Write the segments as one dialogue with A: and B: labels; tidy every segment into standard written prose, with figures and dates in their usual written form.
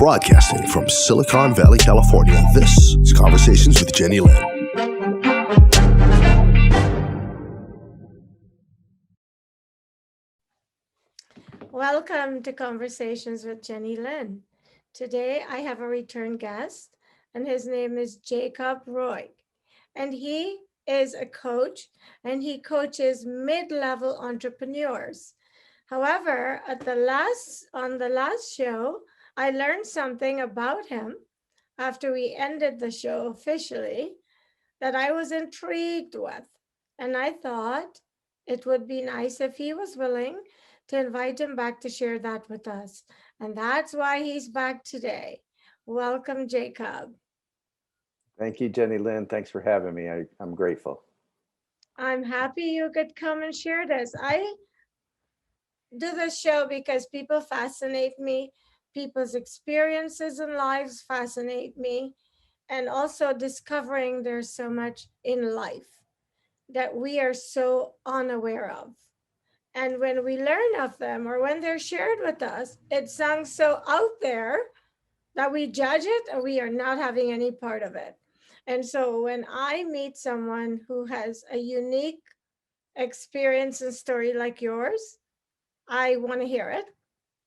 A: Broadcasting from Silicon Valley, California, this is Conversations with Jennylyn.
B: Welcome to Conversations with Jennylyn. Today I have a return guest, and his name is Jacob Roig. And he is a coach, and he coaches mid-level entrepreneurs. However, on the last show, I learned something about him after we ended the show officially that I was intrigued with. And I thought it would be nice if he was willing to invite him back to share that with us. And that's why he's back today. Welcome, Jacob.
C: Thank you, Jennylyn. Thanks for having me. I'm grateful.
B: I'm happy you could come and share this. I do this show because people fascinate me. People's experiences in lives fascinate me. And also discovering there's so much in life that we are so unaware of. And when we learn of them or when they're shared with us, it sounds so out there that we judge it and we are not having any part of it. And so when I meet someone who has a unique experience and story like yours, I want to hear it.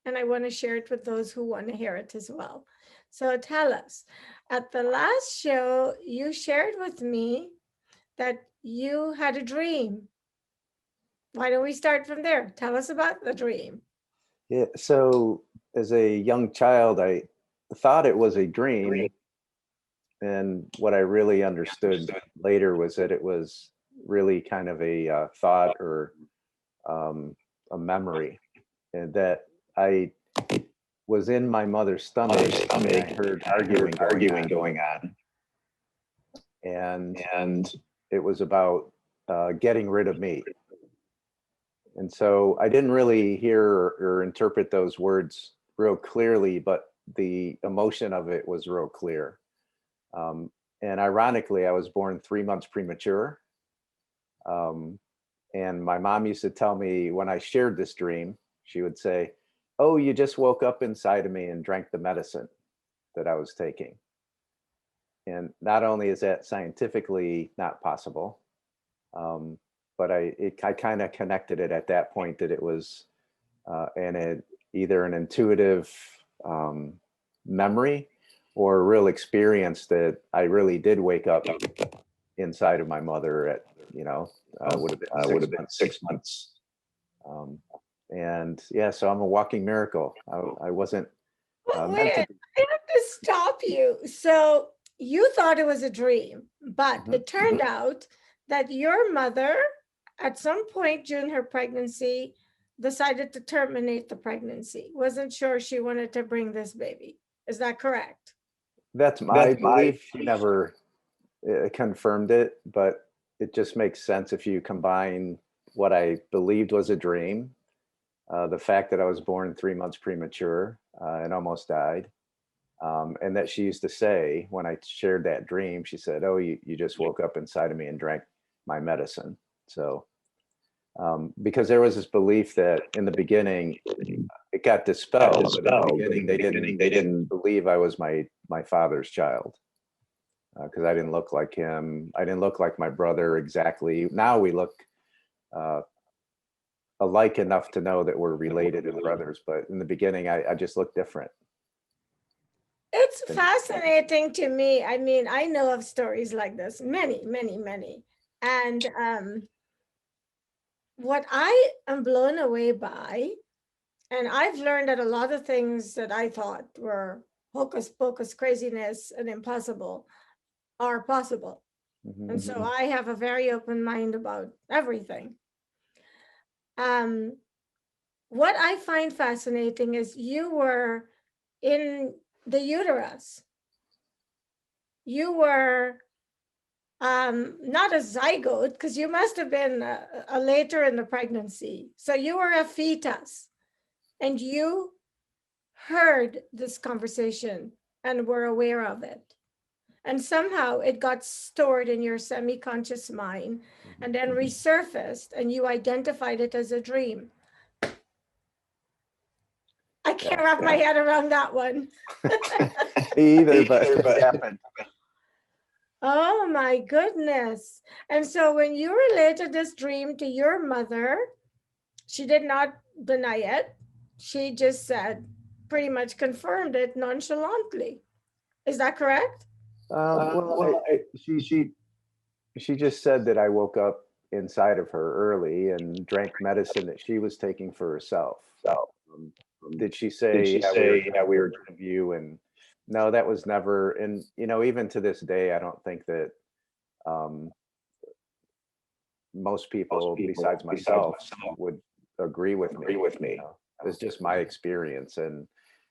B: And I want to share it with those who want to hear it as well. So tell us, at the last show, you shared with me that you had a dream. Why don't we start from there? Tell us about the dream.
C: Yeah. So as a young child, I thought it was a dream. And what I really understood later was that it was really kind of a thought or a memory, and that I was in my mother's stomach and I heard arguing going on. And it was about getting rid of me. And so I didn't really hear or interpret those words real clearly, but the emotion of it was real clear. And ironically, I was born 3 months premature. And my mom used to tell me when I shared this dream, she would say, "Oh, you just woke up inside of me and drank the medicine that I was taking." And not only is that scientifically not possible, but I kind of connected it at that point that it was either an intuitive memory or a real experience that I really did wake up inside of my mother at, would have been 6 months. And yeah, so I'm a walking miracle. I wasn't
B: Wait, I have to stop you. So you thought it was a dream, but it turned out that your mother, at some point during her pregnancy, decided to terminate the pregnancy. Wasn't sure she wanted to bring this baby. Is that correct?
C: That's my belief. She never confirmed it, but it just makes sense if you combine what I believed was a dream, the fact that I was born 3 months premature and almost died, and that she used to say when I shared that dream, she said, "Oh, you just woke up inside of me and drank my medicine." So because there was this belief that in the beginning it got dispelled, but in the beginning they didn't believe I was my father's child, because I didn't look like him. I didn't look like my brother exactly. Now we look alike enough to know that we're related and brothers, but in the beginning I just looked different.
B: It's fascinating to me. I mean, I know of stories like this, many. And what I am blown away by, and I've learned that a lot of things that I thought were hocus pocus craziness and impossible are possible. And so I have a very open mind about everything. What I find fascinating is you were in the uterus. You were not a zygote, because you must have been a later in the pregnancy. So you were a fetus, and you heard this conversation and were aware of it. And somehow it got stored in your semi-conscious mind and then resurfaced, and you identified it as a dream. I can't wrap my head around that one.
C: Me either, but it happened.
B: Oh my goodness. And so when you related this dream to your mother, she did not deny it. She just said, pretty much confirmed it nonchalantly. Is that correct?
C: She just said that I woke up inside of her early and drank medicine that she was taking for herself. Did she say, we were going to view? And no, that was never. And, even to this day, I don't think that most people besides myself would agree with me. It's just my experience. And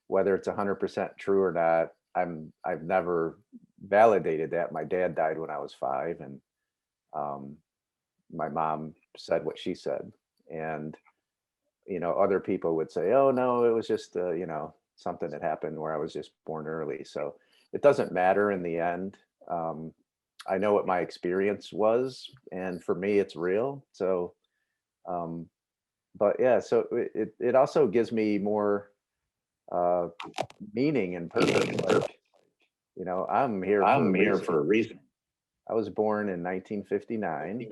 C: whether it's 100% true or not, I've never validated that. My dad died when I was 5, and my mom said what she said. And, other people would say, oh, no, it was just, something that happened where I was just born early. So it doesn't matter in the end. I know what my experience was, and for me, it's real. So, but yeah, so it also gives me more meaning and purpose. Like, I'm here for a reason. I was born in 1959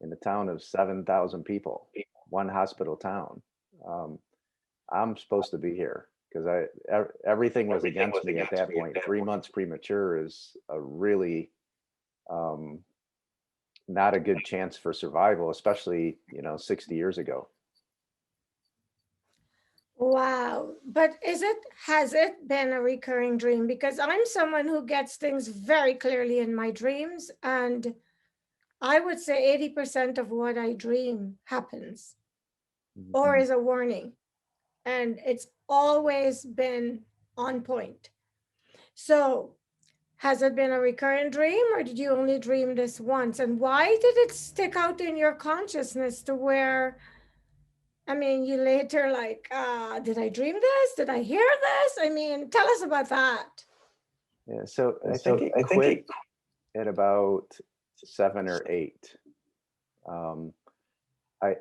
C: in a town of 7,000 people, one hospital town. I'm supposed to be here because everything was against me at that point. 3 months premature is a really not a good chance for survival, especially 60 years ago.
B: Wow. But has it been a recurring dream? Because I'm someone who gets things very clearly in my dreams, and I would say 80% of what I dream happens or is a warning. And it's always been on point. So has it been a recurrent dream, or did you only dream this once? And why did it stick out in your consciousness to where, you later did I dream this? Did I hear this? Tell us about that.
C: Yeah, so I think it quit at about 7 or 8.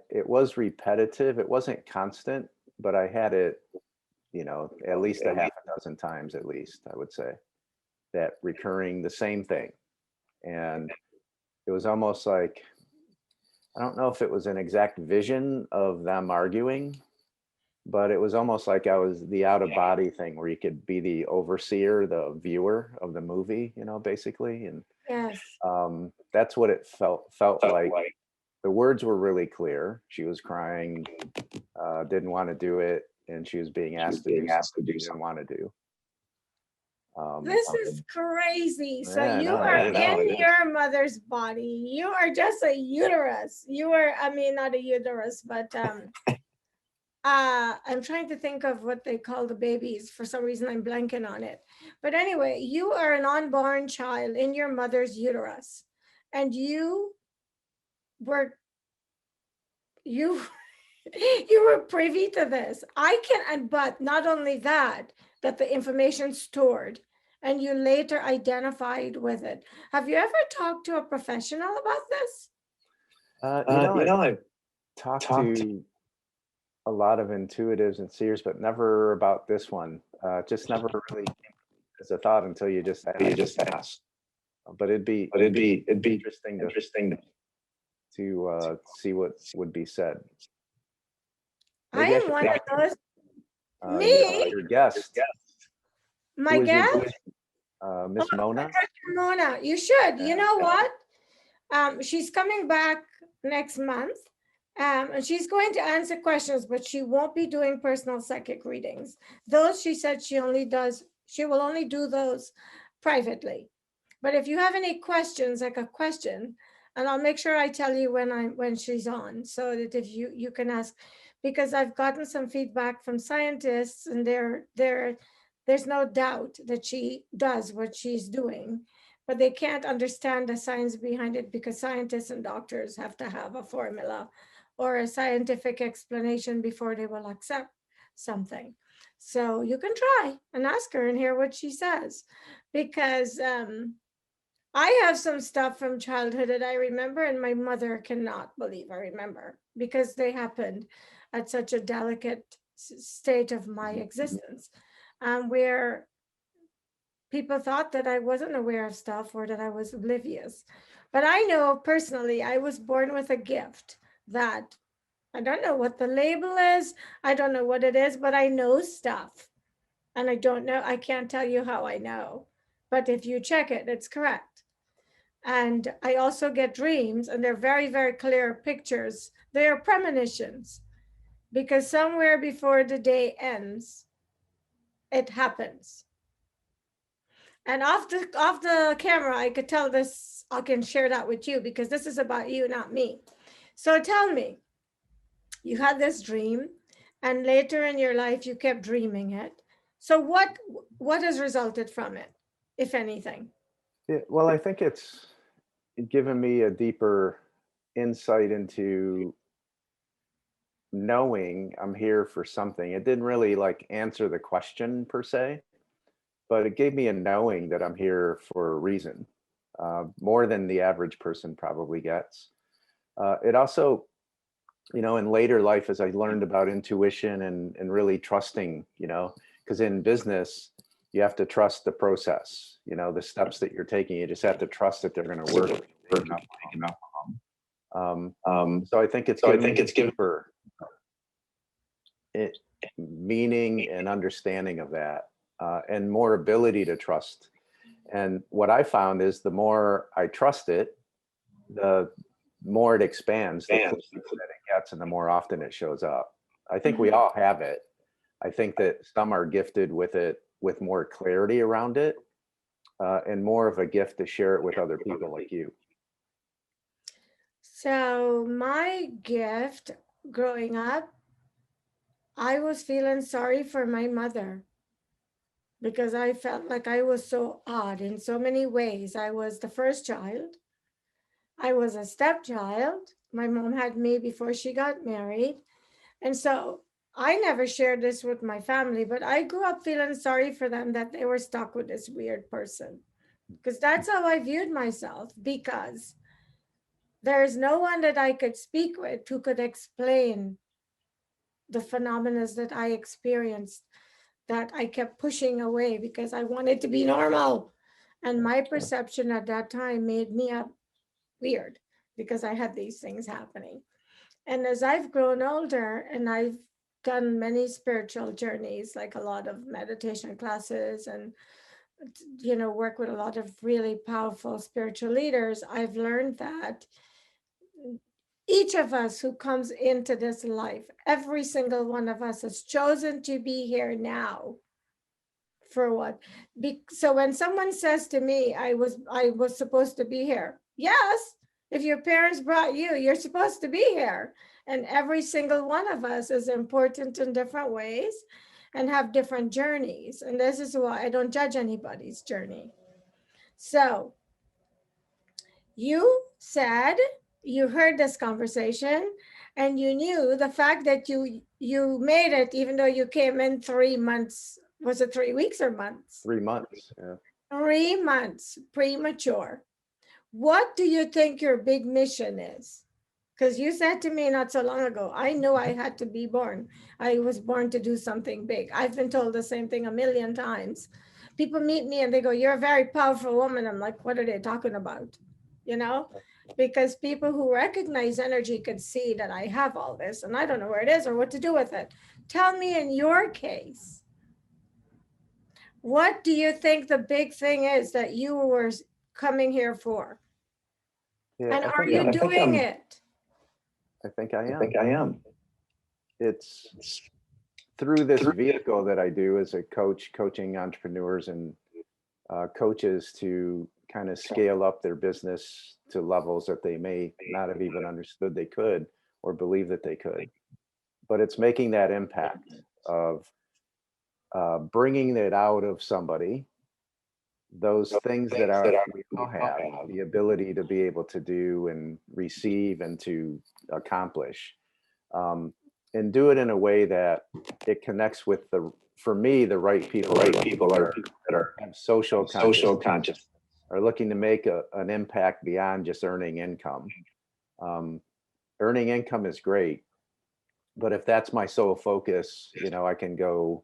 C: It was repetitive. It wasn't constant, but I had it, at least a half a dozen times, at least, I would say, that recurring the same thing. And it was almost like, I don't know if it was an exact vision of them arguing, but it was almost like I was the out of body thing where you could be the overseer, the viewer of the movie, basically. And
B: Yes.
C: that's what it felt like. The words were really clear. She was crying, didn't want to do it, and she was being asked to do something she didn't want to do.
B: This is crazy. So you are in your mother's body. You are just a uterus. You are, not a uterus, but I'm trying to think of what they call the babies. For some reason, I'm blanking on it. But anyway, you are an unborn child in your mother's uterus, and you were you were privy to this. But not only that the information stored, and you later identified with it. Have you ever talked to a professional about this?
C: I've talked to a lot of intuitives and seers, but never about this one. Just never really as a thought until you just asked. But it'd be interesting to see what would be said.
B: Maybe I am one of those.
C: Me? Your guest.
B: My guest?
C: Miss Mona?
B: Mona, you should. You know what? She's coming back next month. And she's going to answer questions, but she won't be doing personal psychic readings. Those, she said, she will only do those privately. But if you have any questions, like a question, and I'll make sure I tell you when she's on, so that if you can ask, because I've gotten some feedback from scientists, and there's no doubt that she does what she's doing, but they can't understand the science behind it, because scientists and doctors have to have a formula or a scientific explanation before they will accept something. So you can try and ask her and hear what she says, because I have some stuff from childhood that I remember, and my mother cannot believe I remember, because they happened at such a delicate state of my existence, where people thought that I wasn't aware of stuff or that I was oblivious. But I know personally, I was born with a gift that I don't know what the label is. I don't know what it is, but I know stuff. And I can't tell you how I know. But if you check it, it's correct. And I also get dreams, and they're very, very clear pictures. They are premonitions because somewhere before the day ends, it happens. And off the camera, I could tell this, I can share that with you because this is about you, not me. So tell me, you had this dream, and later in your life, you kept dreaming it. So what has resulted from it, if anything?
C: Yeah, well, I think it's given me a deeper insight into knowing I'm here for something. It didn't really like answer the question per se, but it gave me a knowing that I'm here for a reason, more than the average person probably gets. It also, in later life, as I learned about intuition and really trusting, because in business, you have to trust the process, the steps that you're taking. You just have to trust that they're going to work. So I think it's given for it meaning and understanding of that, and more ability to trust. And what I found is the more I trust it, the more it expands, the closer that it gets, and the more often it shows up. I think we all have it. I think that some are gifted with it, with more clarity around it, and more of a gift to share it with other people like you.
B: So my gift growing up, I was feeling sorry for my mother because I felt like I was so odd in so many ways. I was the first child. I was a stepchild. My mom had me before she got married. And so I never shared this with my family, but I grew up feeling sorry for them that they were stuck with this weird person. Because that's how I viewed myself, because there is no one that I could speak with who could explain the phenomena that I experienced, that I kept pushing away because I wanted to be normal. And my perception at that time made me up weird because I had these things happening. And as I've grown older and I've done many spiritual journeys, like a lot of meditation classes and work with a lot of really powerful spiritual leaders, I've learned that each of us who comes into this life, every single one of us has chosen to be here now. For what? So when someone says to me, I was supposed to be here. Yes, if your parents brought you, you're supposed to be here. And every single one of us is important in different ways and have different journeys. And this is why I don't judge anybody's journey. So you said you heard this conversation and you knew the fact that you made it, even though you came in 3 months. Was it 3 weeks or months?
C: 3 months. Yeah.
B: 3 months premature. What do you think your big mission is? Because you said to me not so long ago, I knew I had to be born. I was born to do something big. I've been told the same thing a million times. People meet me and they go, you're a very powerful woman. I'm like, what are they talking about? Because people who recognize energy could see that I have all this and I don't know where it is or what to do with it. Tell me, in your case, what do you think the big thing is that you were coming here for?
C: Yeah,
B: and are you doing it?
C: I think I am. It's through this vehicle that I do as a coach, coaching entrepreneurs and coaches to kind of scale up their business to levels that they may not have even understood they could or believe that they could. But it's making that impact of bringing it out of somebody, those things that we all have, the ability to be able to do and receive and to accomplish, and do it in a way that it connects with for me, the right people that are have social conscious, are looking to make an impact beyond just earning income. Earning income is great, But if that's my sole focus, I can go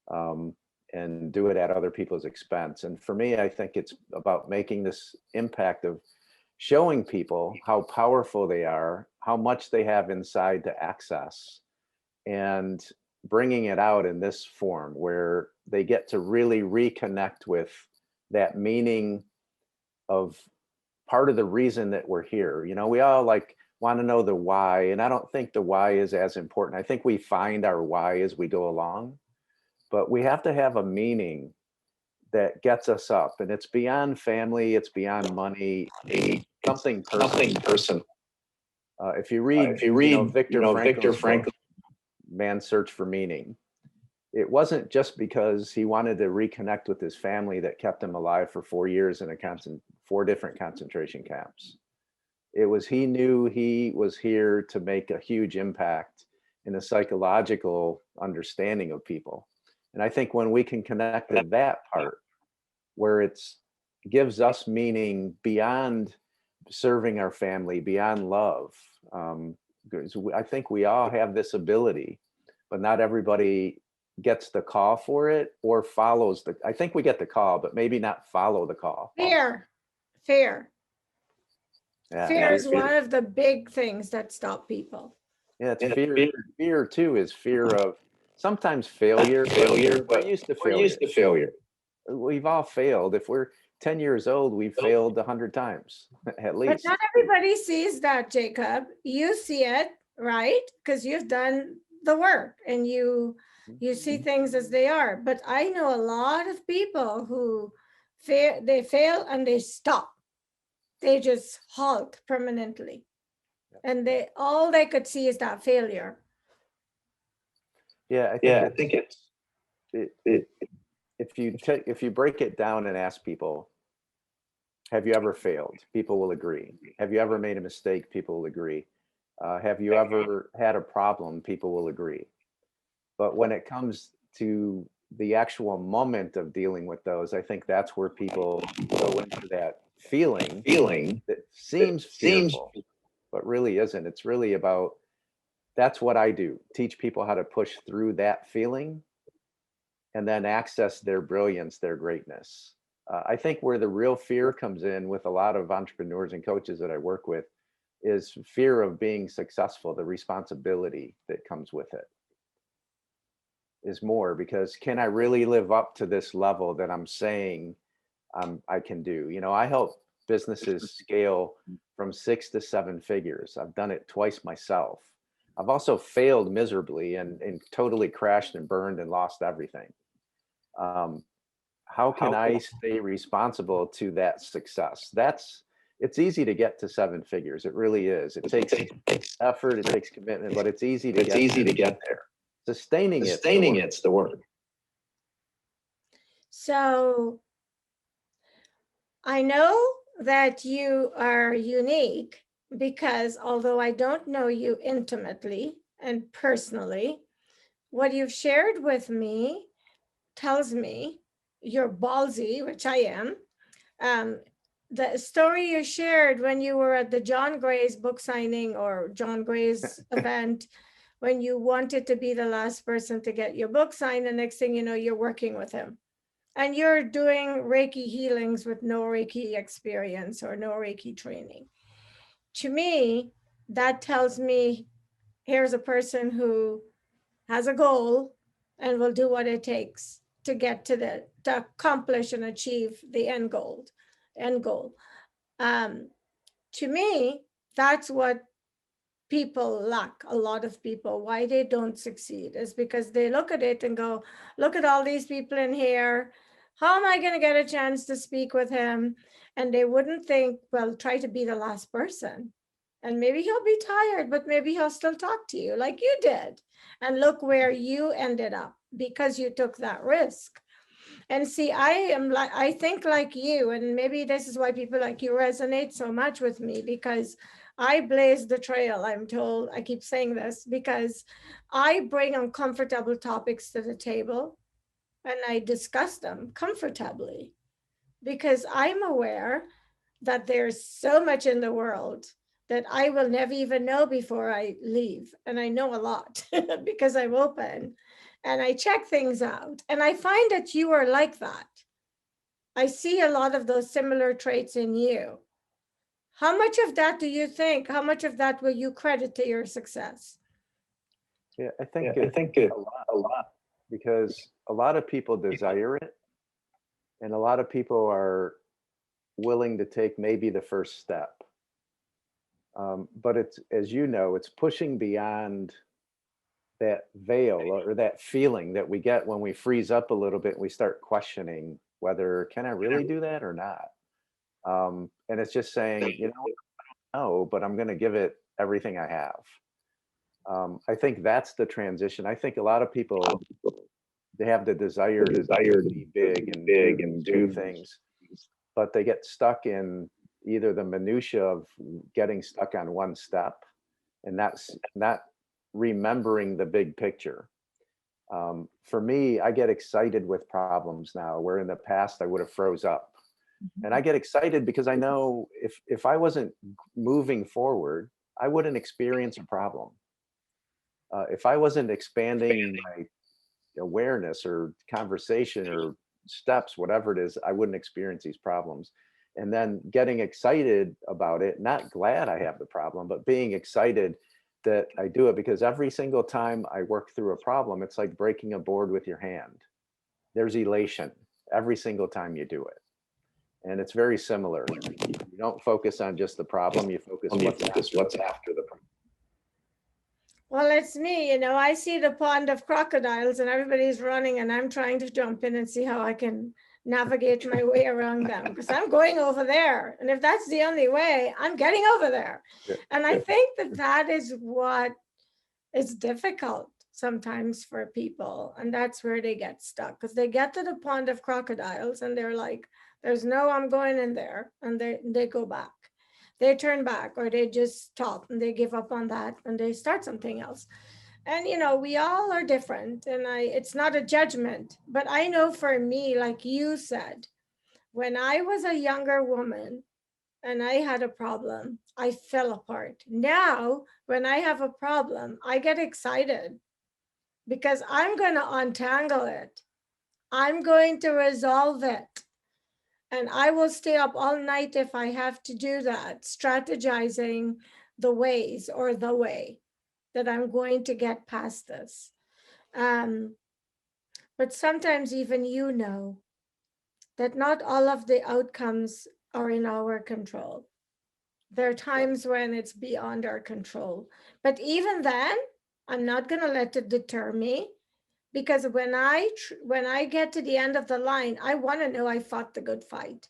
C: and do it at other people's expense. And for me, I think it's about making this impact of showing people how powerful they are, how much they have inside to access, and bringing it out in this form where they get to really reconnect with that meaning of part of the reason that we're here. We all want to know the why, and I don't think the why is as important. I think we find our why as we go along, but we have to have a meaning that gets us up, and it's beyond family, it's beyond money, something personal. If you read Viktor Frankl's book, Man's Search for Meaning, it wasn't just because he wanted to reconnect with his family that kept him alive for 4 years in 4 different concentration camps. It was, he knew he was here to make a huge impact in a psychological understanding of people. And I think when we can connect to that part, where it's gives us meaning beyond serving our family, beyond love, I think we all have this ability, but not everybody gets the call for it or follows I think we get the call, but maybe not follow the call.
B: Fear.
C: Yeah,
B: Fear is one of the big things that stop people.
C: Yeah, it's fear. Fear too is fear of sometimes failure. But we're used to failure. We've all failed. If we're 10 years old, we've failed 100 times at least.
B: But not everybody sees that, Jacob. You see it, right? Because you've done the work and you see things as they are. But I know a lot of people who they fail and they stop. They just halt permanently. And all they could see is that failure.
C: Yeah, I think if you break it down and ask people, have you ever failed? People will agree. Have you ever made a mistake? People will agree. Have you ever had a problem? People will agree. But when it comes to the actual moment of dealing with those, I think that's where people go into that feeling that seems fearful, but really isn't. It's really about, that's what I do. Teach people how to push through that feeling and then access their brilliance, their greatness. I think where the real fear comes in with a lot of entrepreneurs and coaches that I work with is fear of being successful, the responsibility that comes with it is more, because can I really live up to this level that I'm saying I can do? I help businesses scale from 6 to 7 figures. I've done it twice myself. I've also failed miserably and totally crashed and burned and lost everything. How can I stay responsible to that success? It's easy to get to 7 figures. It really is. It takes effort, it takes commitment, but it's easy to get there. Sustaining it's the work.
B: So I know that you are unique because although I don't know you intimately and personally, what you've shared with me tells me you're ballsy, which I am. The story you shared when you were at the John Gray's book signing or John Gray's event, when you wanted to be the last person to get your book signed, the next thing you know, you're working with him. And you're doing Reiki healings with no Reiki experience or no Reiki training. To me, that tells me here's a person who has a goal and will do what it takes to get to accomplish and achieve the end goal. To me, that's what people lack. A lot of people, why they don't succeed is because they look at it and go, look at all these people in here. How am I going to get a chance to speak with him? And they wouldn't think, well, try to be the last person. And maybe he'll be tired, but maybe he'll still talk to you like you did. And look where you ended up because you took that risk. And see, I think like you, and maybe this is why people like you resonate so much with me, because I blaze the trail. I'm told, I keep saying this, because I bring uncomfortable topics to the table and I discuss them comfortably, because I'm aware that there's so much in the world that I will never even know before I leave. And I know a lot because I'm open and I check things out. And I find that you are like that. I see a lot of those similar traits in you. How much of that do you think? How much of that will you credit to your success?
C: Yeah, I think a lot because a lot of people desire it, and a lot of people are willing to take maybe the first step. But it's, as you know, it's pushing beyond that veil or that feeling that we get when we freeze up a little bit and we start questioning whether can I really do that or not. And it's just saying, you know, no, but I'm going to give it everything I have. I think that's the transition. I think a lot of people, they have the desire to be big and do things, but they get stuck in either the minutia of getting stuck on one step and that's not remembering the big picture. For me, I get excited with problems now, where in the past I would have froze up. And I get excited because I know if I wasn't moving forward, I wouldn't experience a problem. If I wasn't expanding my awareness or conversation or steps, whatever it is, I wouldn't experience these problems. And then getting excited about it, not glad I have the problem, but being excited that I do it, because every single time I work through a problem, it's like breaking a board with your hand. There's elation every single time you do it. And it's very similar. You don't focus on just the problem, you focus what's after the problem.
B: Well, it's me, I see the pond of crocodiles and everybody's running and I'm trying to jump in and see how I can navigate my way around them because I'm going over there. And if that's the only way, I'm getting over there.
C: Yeah.
B: And I think that is what is difficult sometimes for people. And that's where they get stuck because they get to the pond of crocodiles and they're like, there's no, I'm going in there. And they go back. They turn back or they just stop and they give up on that and they start something else. And we all are different and it's not a judgment, but I know for me, like you said, when I was a younger woman and I had a problem, I fell apart. Now, when I have a problem, I get excited because I'm going to untangle it. I'm going to resolve it. And I will stay up all night if I have to do that, strategizing the ways or the way that I'm going to get past this. But sometimes even that not all of the outcomes are in our control. There are times when it's beyond our control. But even then, I'm not going to let it deter me. Because when I get to the end of the line, I want to know I fought the good fight.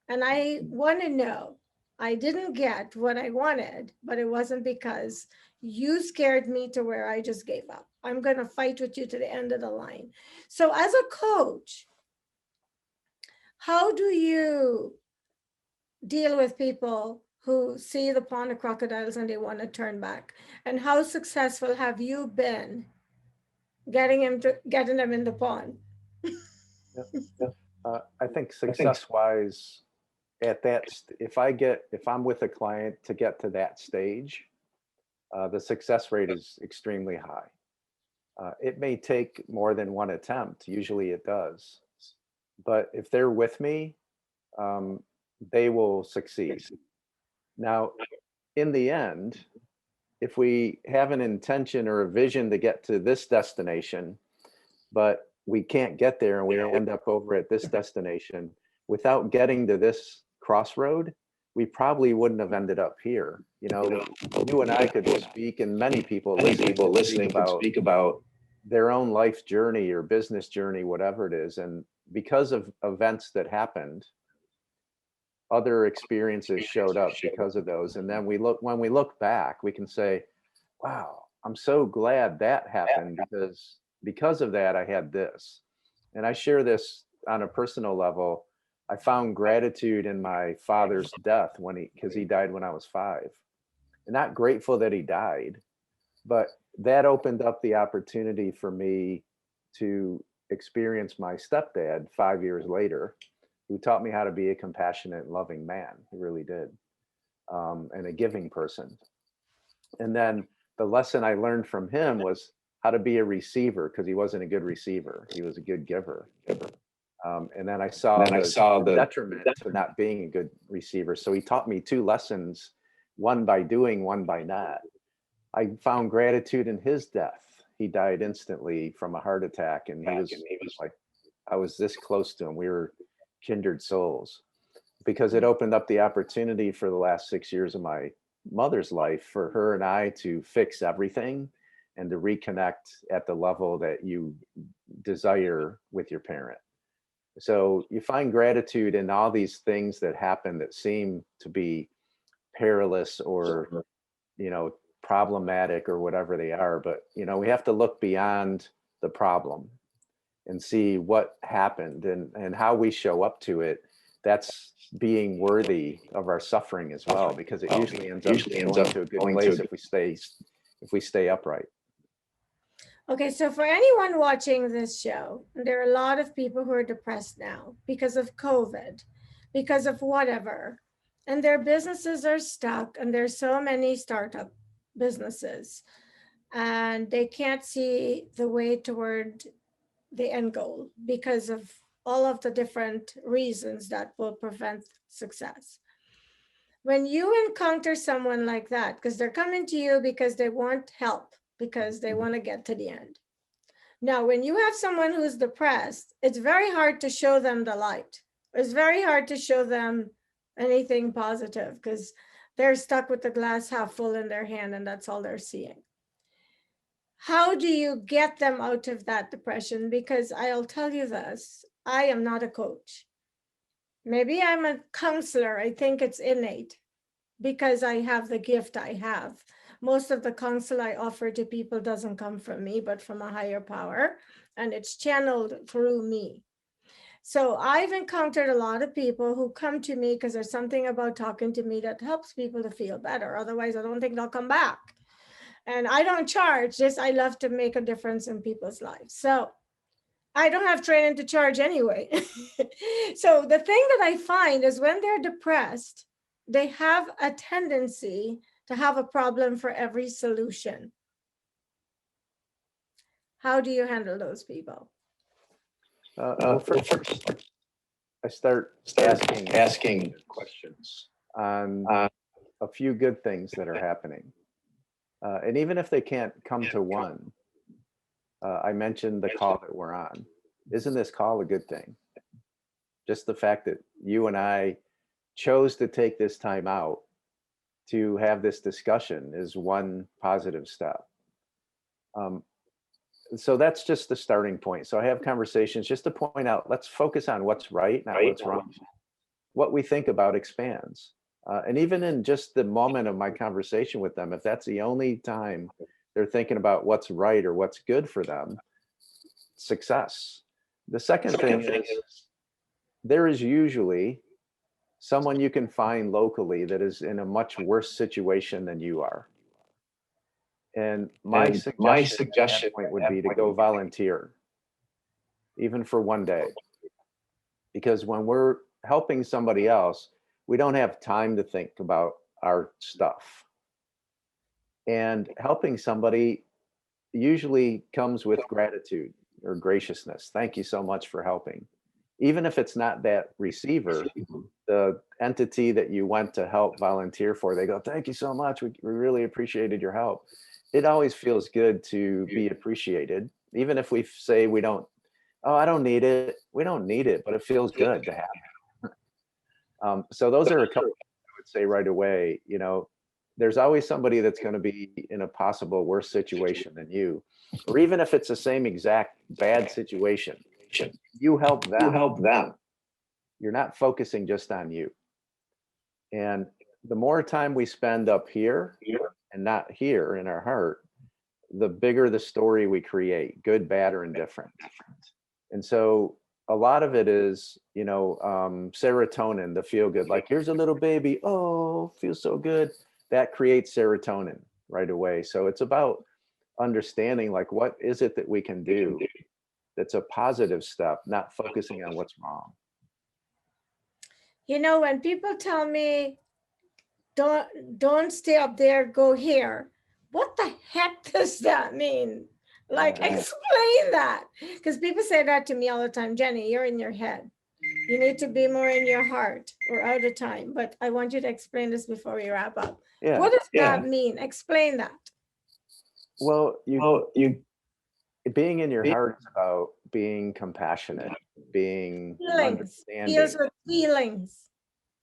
B: And I want to know I didn't get what I wanted, but it wasn't because you scared me to where I just gave up. I'm going to fight with you to the end of the line. So as a coach, how do you deal with people who see the pond of crocodiles and they want to turn back? And how successful have you been getting them in the pond?
C: I think success-wise, if I'm with a client to get to that stage, the success rate is extremely high. It may take more than one attempt. Usually it does. But if they're with me, they will succeed. Now, in the end, if we have an intention or a vision to get to this destination, but we can't get there and we end up over at this destination without getting to this crossroad, we probably wouldn't have ended up here. You and I could speak, and many people listening could speak about their own life journey or business journey, whatever it is. And because of events that happened, other experiences showed up because of those. And then when we look back, we can say, wow, I'm so glad that happened because of that, I had this. And I share this on a personal level. I found gratitude in my father's death because he died when I was 5. And not grateful that he died, but that opened up the opportunity for me to experience my stepdad 5 years later, who taught me how to be a compassionate and loving man. He really did. and a giving person. And then the lesson I learned from him was how to be a receiver, because he wasn't a good receiver. He was a good giver. And then I saw the detriment to not being a good receiver. So he taught me two lessons, one by doing, one by not. I found gratitude in his death. He died instantly from a heart attack, and he was like, I was this close to him. We were kindred souls, because it opened up the opportunity for the last 6 years of my mother's life for her and I to fix everything and to reconnect at the level that you desire with your parent. So you find gratitude in all these things that happen that seem to be perilous or, problematic or whatever they are. But, we have to look beyond the problem and see what happened and how we show up to it. That's being worthy of our suffering as well, because it usually ends up going to a good place if we stay upright.
B: Okay, so for anyone watching this show, there are a lot of people who are depressed now because of COVID, because of whatever, and their businesses are stuck, and there's so many startup businesses, and they can't see the way toward the end goal because of all of the different reasons that will prevent success. When you encounter someone like that, because they're coming to you because they want help, because they want to get to the end. Now, when you have someone who's depressed, it's very hard to show them the light. It's very hard to show them anything positive because they're stuck with the glass half full in their hand, and that's all they're seeing. How do you get them out of that depression? Because I'll tell you this, I am not a coach. Maybe I'm a counselor. I think it's innate because I have the gift I have. Most of the counsel I offer to people doesn't come from me, but from a higher power, and it's channeled through me. So I've encountered a lot of people who come to me because there's something about talking to me that helps people to feel better. Otherwise, I don't think they'll come back. And I don't charge, just I love to make a difference in people's lives. So I don't have training to charge anyway. So the thing that I find is when they're depressed, they have a tendency to have a problem for every solution. How do you handle those people?
C: First, I start asking questions on a few good things that are happening. And even if they can't come to one, I mentioned the call that we're on. Isn't this call a good thing? Just the fact that you and I chose to take this time out to have this discussion is one positive step. So that's just the starting point. So I have conversations just to point out, let's focus on what's right, not what's wrong. What we think about expands. And even in just the moment of my conversation with them, if that's the only time they're thinking about what's right or what's good for them, success. The second thing is there is usually someone you can find locally that is in a much worse situation than you are. And my suggestion at that point would be to go volunteer, even for one day. Because when we're helping somebody else, we don't have time to think about our stuff. And helping somebody usually comes with gratitude or graciousness. Thank you so much for helping. Even if it's not that receiver, the entity that you went to help volunteer for, they go, thank you so much. We really appreciated your help. It always feels good to be appreciated. Even if we say we don't, oh, I don't need it. We don't need it, but it feels good to have. So those are a couple I would say right away. There's always somebody that's going to be in a possible worse situation than you, or even if it's the same exact bad situation, you help them. You're not focusing just on you. And the more time we spend up here and not here in our heart, the bigger the story we create, good, bad, or indifferent. And so a lot of it is, serotonin, the feel good, like here's a little baby. Oh, feels so good. That creates serotonin right away. So it's about understanding, like, what is it that we can do that's a positive step, not focusing on what's wrong.
B: When people tell me don't stay up there, go here. What the heck does that mean? Like, explain that. Because people say that to me all the time. Jenny, you're in your head. You need to be more in your heart. We're out of time, but I want you to explain this before we wrap up.
C: Yeah.
B: What does that mean? Explain that.
C: Well, being in your heart is about being compassionate, being understanding.
B: Deals with feelings.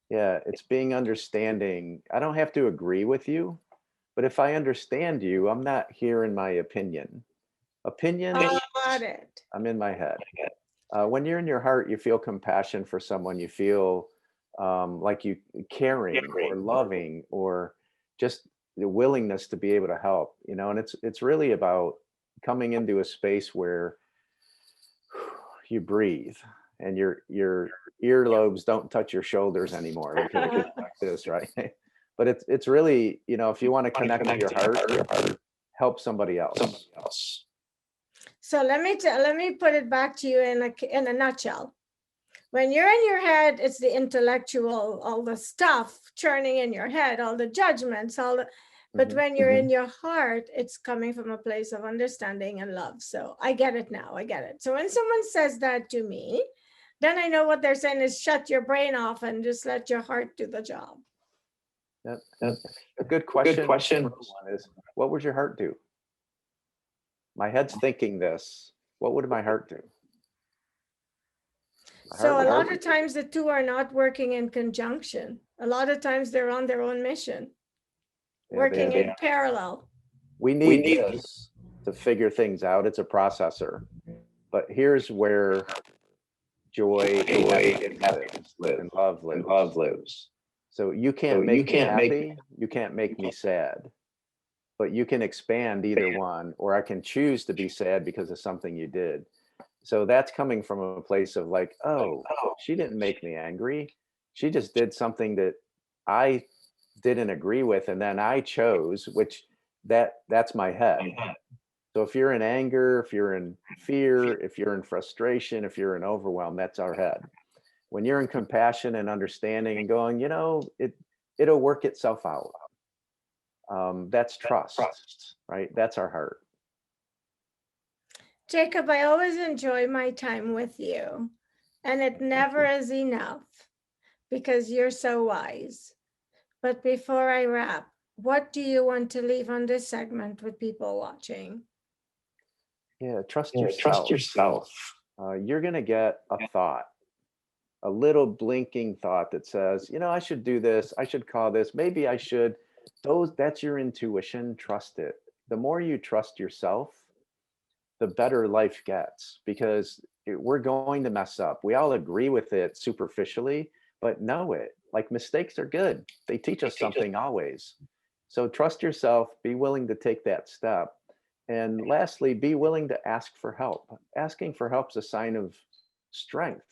C: Yeah, it's being understanding. I don't have to agree with you, but if I understand you, I'm not here in my opinion. Opinion,
B: got it.
C: I'm in my head. When you're in your heart, you feel compassion for someone. You feel like you caring or loving, or just the willingness to be able to help. And it's really about coming into a space where you breathe and your earlobes don't touch your shoulders anymore, because it's like this, right? But it's really, if you want to connect with your heart, help somebody else.
B: So let me put it back to you in a nutshell. When you're in your head, it's the intellectual, all the stuff churning in your head, all the judgments, but when you're in your heart, it's coming from a place of understanding and love. So I get it now. I get it. So when someone says that to me, then I know what they're saying is shut your brain off and just let your heart do the job.
C: That's a good question. One is, what would your heart do? My head's thinking this. What would my heart do?
B: So a lot of times the two are not working in conjunction. A lot of times they're on their own mission, working in parallel.
C: We need this to figure things out. It's a processor. But here's where joy and happiness and love lives. So you can't make me happy. You can't make me sad. But you can expand either one, or I can choose to be sad because of something you did. So that's coming from a place of like, oh, she didn't make me angry. She just did something that I didn't agree with, and then I chose, which that's my head. So if you're in anger, if you're in fear, if you're in frustration, if you're in overwhelm, that's our head. When you're in compassion and understanding and going, it'll work itself out. That's trust, right? That's our heart.
B: Jacob, I always enjoy my time with you, and it never is enough because you're so wise. But before I wrap, what do you want to leave on this segment with people watching?
C: Yeah, trust yourself. You're going to get a thought, a little blinking thought that says, I should do this. I should call this. Maybe I should. That's your intuition. Trust it. The more you trust yourself, the better life gets, because we're going to mess up. We all agree with it superficially, but know it. Like, mistakes are good. They teach us something always. So trust yourself, be willing to take that step. And lastly, be willing to ask for help. Asking for help is a sign of strength.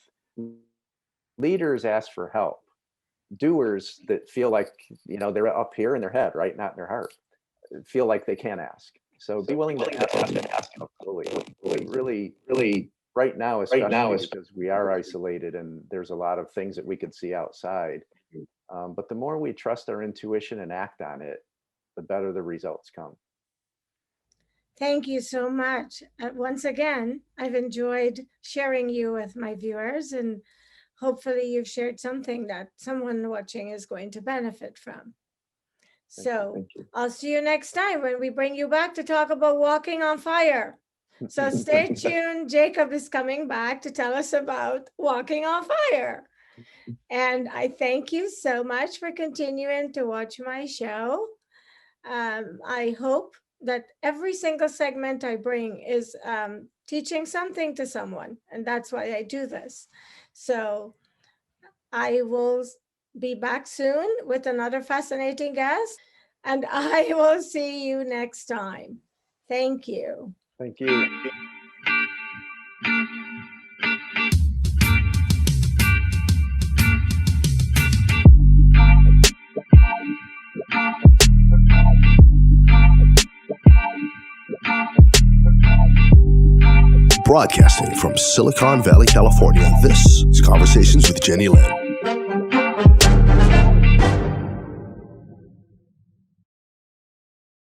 C: Leaders ask for help. Doers that feel like, they're up here in their head, right? Not in their heart, feel like they can't ask. So be willing to ask help fully. Really, right now, especially because we are isolated and there's a lot of things that we can see outside. But the more we trust our intuition and act on it, the better the results come.
B: Thank you so much. Once again, I've enjoyed sharing you with my viewers, and hopefully you've shared something that someone watching is going to benefit from. So I'll see you next time when we bring you back to talk about walking on fire. So stay tuned. Jacob is coming back to tell us about walking on fire. And I thank you so much for continuing to watch my show. I hope that every single segment I bring is teaching something to someone. And that's why I do this. So I will be back soon with another fascinating guest, and I will see you next time. Thank you.
C: Thank you.
A: Broadcasting from Silicon Valley, California, this is Conversations with Jennylyn.